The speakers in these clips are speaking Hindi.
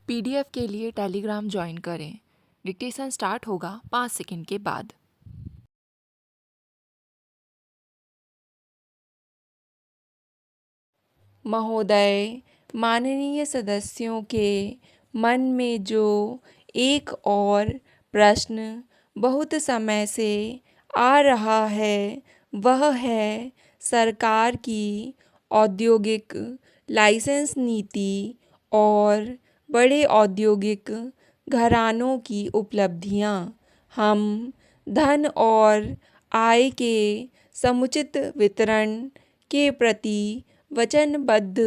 पीडीएफ के लिए टेलीग्राम ज्वाइन करें। डिक्टेशन स्टार्ट होगा 5 सेकंड के बाद। महोदय, माननीय सदस्यों के मन में जो एक और प्रश्न बहुत समय से आ रहा है वह है सरकार की औद्योगिक लाइसेंस नीति और बड़े औद्योगिक घरानों की उपलब्धियां। हम धन और आय के समुचित वितरण के प्रति वचनबद्ध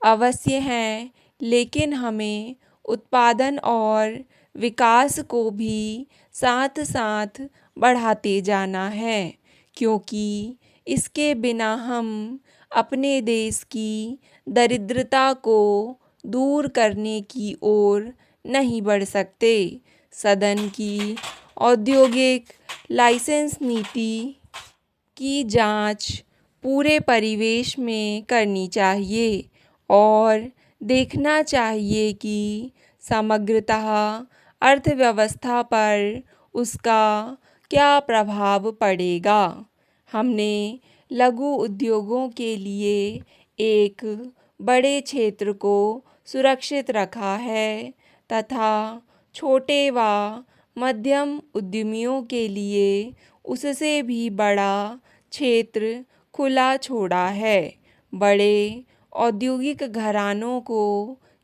अवश्य हैं, लेकिन हमें उत्पादन और विकास को भी साथ साथ बढ़ाते जाना है, क्योंकि इसके बिना हम अपने देश की दरिद्रता को दूर करने की ओर नहीं बढ़ सकते। सदन की औद्योगिक लाइसेंस नीति की जांच पूरे परिवेश में करनी चाहिए और देखना चाहिए कि समग्रतः अर्थव्यवस्था पर उसका क्या प्रभाव पड़ेगा। हमने लघु उद्योगों के लिए एक बड़े क्षेत्र को सुरक्षित रखा है तथा छोटे व मध्यम उद्यमियों के लिए उससे भी बड़ा क्षेत्र खुला छोड़ा है। बड़े औद्योगिक घरानों को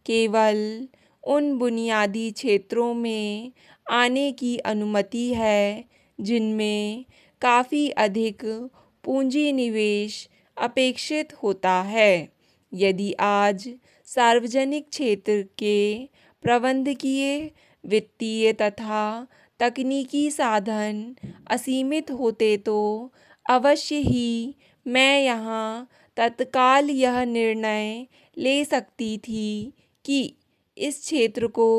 केवल उन बुनियादी क्षेत्रों में आने की अनुमति है जिनमें काफ़ी अधिक पूंजी निवेश अपेक्षित होता है। यदि आज सार्वजनिक क्षेत्र के प्रबंधकीय, वित्तीय तथा तकनीकी साधन असीमित होते तो अवश्य ही मैं यहाँ तत्काल यह निर्णय ले सकती थी कि इस क्षेत्र को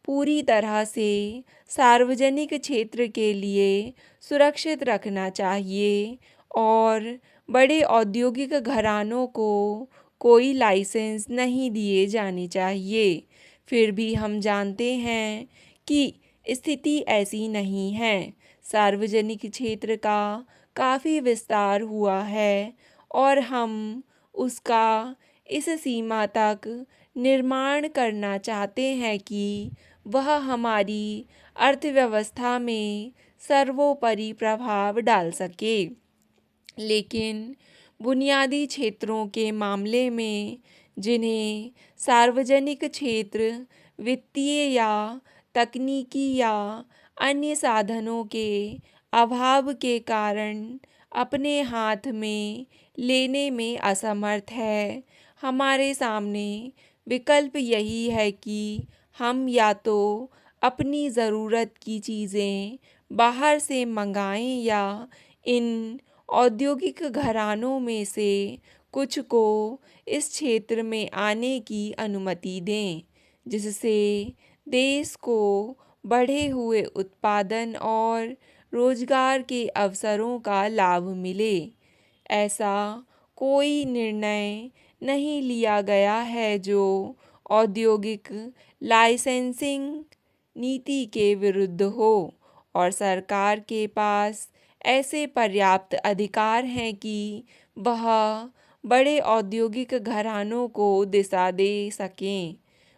पूरी तरह से सार्वजनिक क्षेत्र के लिए सुरक्षित रखना चाहिए और बड़े औद्योगिक घरानों को कोई लाइसेंस नहीं दिए जाने चाहिए। फिर भी हम जानते हैं कि स्थिति ऐसी नहीं है। सार्वजनिक क्षेत्र का काफ़ी विस्तार हुआ है और हम उसका इस सीमा तक निर्माण करना चाहते हैं कि वह हमारी अर्थव्यवस्था में सर्वोपरि प्रभाव डाल सके। लेकिन बुनियादी क्षेत्रों के मामले में जिन्हें सार्वजनिक क्षेत्र वित्तीय या तकनीकी या अन्य साधनों के अभाव के कारण अपने हाथ में लेने में असमर्थ है, हमारे सामने विकल्प यही है कि हम या तो अपनी ज़रूरत की चीज़ें बाहर से मंगाएं या इन औद्योगिक घरानों में से कुछ को इस क्षेत्र में आने की अनुमति दें, जिससे देश को बढ़े हुए उत्पादन और रोजगार के अवसरों का लाभ मिले। ऐसा कोई निर्णय नहीं लिया गया है जो औद्योगिक लाइसेंसिंग नीति के विरुद्ध हो और सरकार के पास ऐसे पर्याप्त अधिकार हैं कि वह बड़े औद्योगिक घरानों को दिशा दे सकें,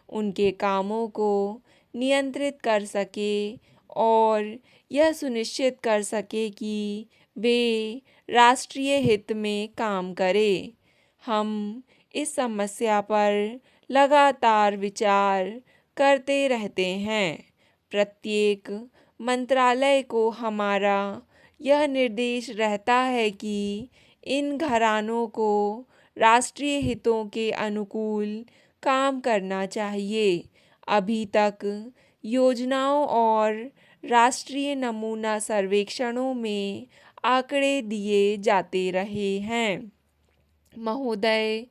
उनके कामों को नियंत्रित कर सके और यह सुनिश्चित कर सके कि वे राष्ट्रीय हित में काम करें। हम इस समस्या पर लगातार विचार करते रहते हैं। प्रत्येक मंत्रालय को हमारा यह निर्देश रहता है कि इन घरानों को राष्ट्रीय हितों के अनुकूल काम करना चाहिए। अभी तक योजनाओं और राष्ट्रीय नमूना सर्वेक्षणों में आंकड़े दिए जाते रहे हैं। महोदय,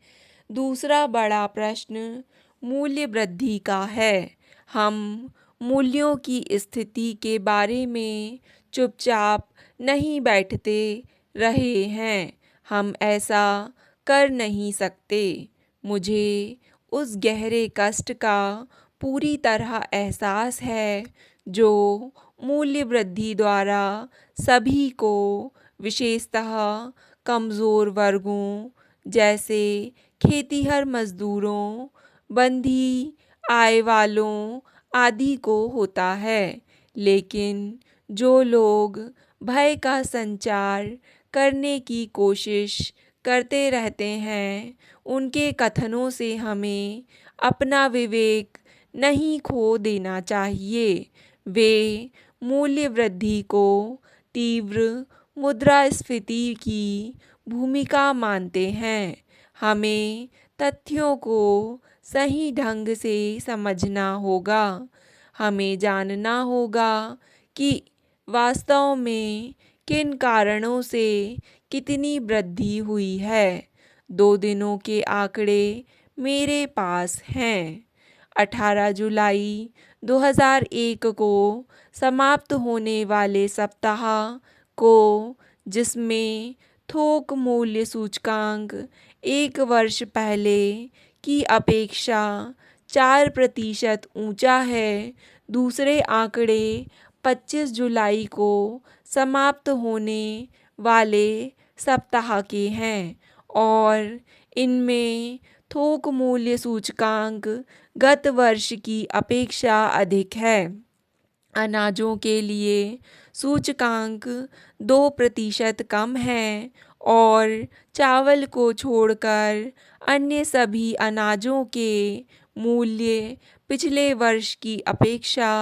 दूसरा बड़ा प्रश्न मूल्य वृद्धि का है। हम मूल्यों की स्थिति के बारे में चुपचाप नहीं बैठते रहे हैं। हम ऐसा कर नहीं सकते। मुझे उस गहरे कष्ट का पूरी तरह एहसास है, जो मूल्य वृद्धि द्वारा सभी को, विशेषतः कमज़ोर वर्गों जैसे खेतिहर मजदूरों, बंधी आय वालों आदि को होता है। लेकिन जो लोग भय का संचार करने की कोशिश करते रहते हैं, उनके कथनों से हमें अपना विवेक नहीं खो देना चाहिए। वे मूल्य वृद्धि को तीव्र मुद्रास्फीति की भूमिका मानते हैं। हमें तथ्यों को सही ढंग से समझना होगा। हमें जानना होगा कि वास्तव में किन कारणों से कितनी वृद्धि हुई है। 2 दिनों के आंकड़े मेरे पास हैं। 18 जुलाई 2001 को समाप्त होने वाले सप्ताह को, जिसमें थोक मूल्य सूचकांक 1 वर्ष पहले की अपेक्षा 4% ऊंचा है, दूसरे आंकड़े 25 जुलाई को समाप्त होने वाले सप्ताह के हैं और इनमें थोक मूल्य सूचकांक गत वर्ष की अपेक्षा अधिक है। अनाजों के लिए सूचकांक 2% कम है और चावल को छोड़कर अन्य सभी अनाजों के मूल्य पिछले वर्ष की अपेक्षा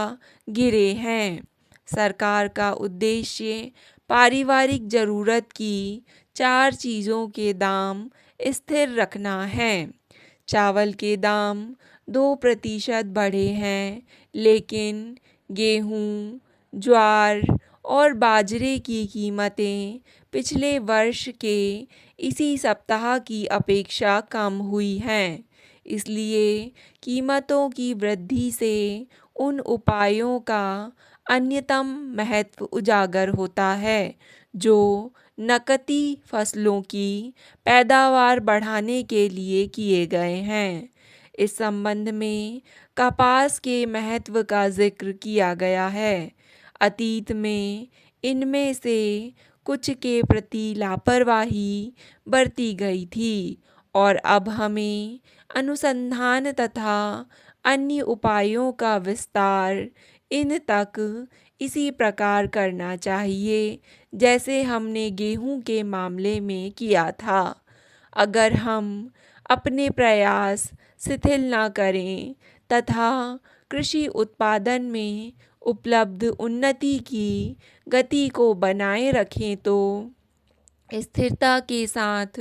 गिरे हैं। सरकार का उद्देश्य पारिवारिक ज़रूरत की 4 चीज़ों के दाम स्थिर रखना है। चावल के दाम 2% बढ़े हैं, लेकिन गेहूं, ज्वार और बाजरे की कीमतें पिछले वर्ष के इसी सप्ताह की अपेक्षा कम हुई हैं। इसलिए कीमतों की वृद्धि से उन उपायों का अन्यतम महत्व उजागर होता है, जो नकदी फसलों की पैदावार बढ़ाने के लिए किए गए हैं। इस संबंध में कपास के महत्व का जिक्र किया गया है। अतीत में इनमें से कुछ के प्रति लापरवाही बरती गई थी और अब हमें अनुसंधान तथा अन्य उपायों का विस्तार इन तक इसी प्रकार करना चाहिए, जैसे हमने गेहूं के मामले में किया था। अगर हम अपने प्रयास शिथिल न करें तथा कृषि उत्पादन में उपलब्ध उन्नति की गति को बनाए रखें, तो स्थिरता के साथ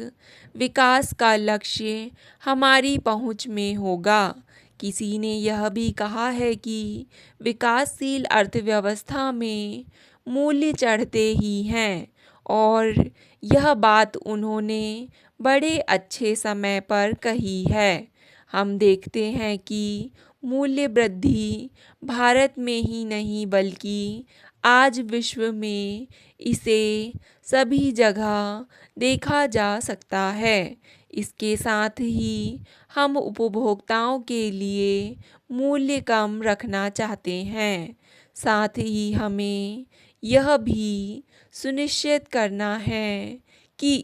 विकास का लक्ष्य हमारी पहुंच में होगा। किसी ने यह भी कहा है कि विकासशील अर्थव्यवस्था में मूल्य चढ़ते ही हैं, और यह बात उन्होंने बड़े अच्छे समय पर कही है। हम देखते हैं कि मूल्य वृद्धि भारत में ही नहीं, बल्कि आज विश्व में इसे सभी जगह देखा जा सकता है। इसके साथ ही हम उपभोक्ताओं के लिए मूल्य कम रखना चाहते हैं। साथ ही हमें यह भी सुनिश्चित करना है कि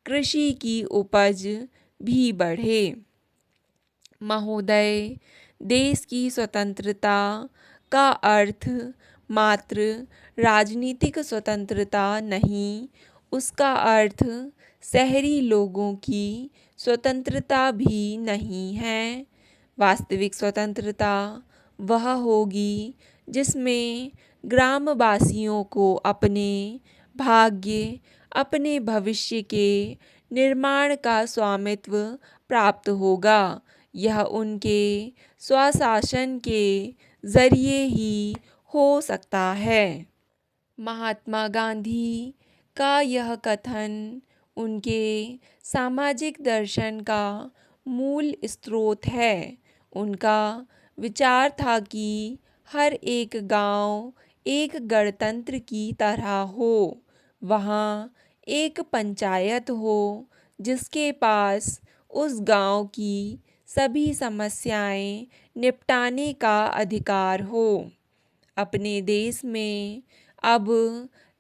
कृषि की उपज भी बढ़े। महोदय, देश की स्वतंत्रता का अर्थ मात्र राजनीतिक स्वतंत्रता नहीं, उसका अर्थ शहरी लोगों की स्वतंत्रता भी नहीं है। वास्तविक स्वतंत्रता वह होगी जिसमें ग्रामवासियों को अपने भाग्य, अपने भविष्य के निर्माण का स्वामित्व प्राप्त होगा। यह उनके स्वशासन के जरिए ही हो सकता है। महात्मा गांधी का यह कथन उनके सामाजिक दर्शन का मूल स्रोत है। उनका विचार था कि हर एक गांव एक गणतंत्र की तरह हो। वहाँ एक पंचायत हो जिसके पास उस गांव की सभी समस्याएं निपटाने का अधिकार हो। अपने देश में अब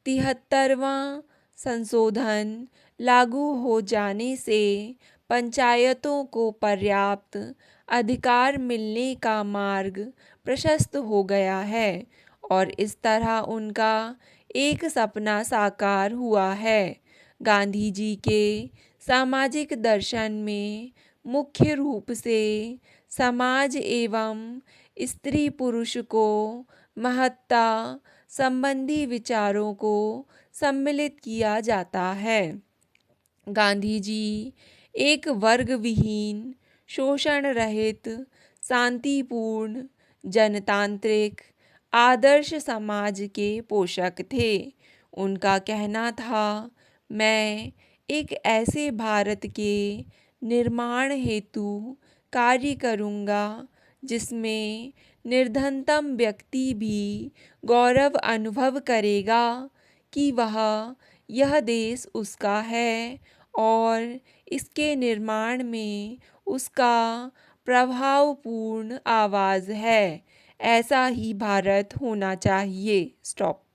73वां संशोधन लागू हो जाने से पंचायतों को पर्याप्त अधिकार मिलने का मार्ग प्रशस्त हो गया है और इस तरह उनका एक सपना साकार हुआ है। गांधी जी के सामाजिक दर्शन में मुख्य रूप से समाज एवं स्त्री पुरुष को महत्ता संबंधी विचारों को सम्मिलित किया जाता है। गांधी जी एक वर्ग विहीन, शोषण रहित, शांतिपूर्ण, जनतांत्रिक, आदर्श समाज के पोषक थे। उनका कहना था, मैं एक ऐसे भारत के निर्माण हेतु कार्य करूँगा जिसमें निर्धनतम व्यक्ति भी गौरव अनुभव करेगा कि वह यह देश उसका है और इसके निर्माण में उसका प्रभावपूर्ण आवाज़ है। ऐसा ही भारत होना चाहिए। स्टॉप।